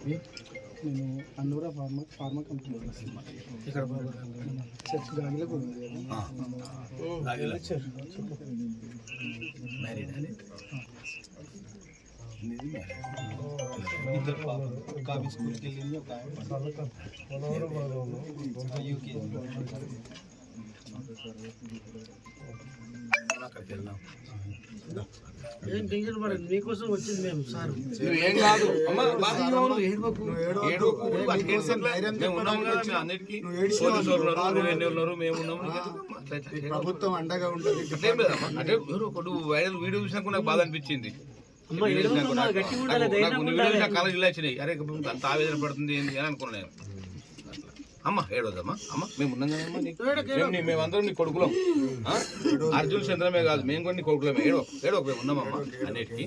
నేను అన్నూరా ఫార్మా కంపెనీలో వస్తున్నాను. ఇక్కడ చర్చ్ గాలిలో ఇద్దరు కాఫీ స్కూల్కి వెళ్ళింది ఒక అక్కడికి వెళ్దాం. ఏం టెన్షన్ పడదు, మీకోసం వచ్చింది మేము సార్. ఏం కాదు ప్రభుత్వం అండగా ఉంటుంది. అంటే వైరల్ వీడియో చూసినాక నాకు బాధ అనిపించింది. కళ జిల్లా వచ్చినాయి. అరే అంత ఆవేదన పడుతుంది ఏంటి అని అనుకున్నాను. అమ్మ ఏడవద్దమ్మా, అమ్మ మేము ఉన్నాం కదమ్మా, మేమందరం నీ కొడుకులం. అర్జున్ చంద్రమే కాదు, మేము కూడా నీ కొడుకులమే. ఏడో మేము ఉన్నామమ్మా అన్నిటికీ.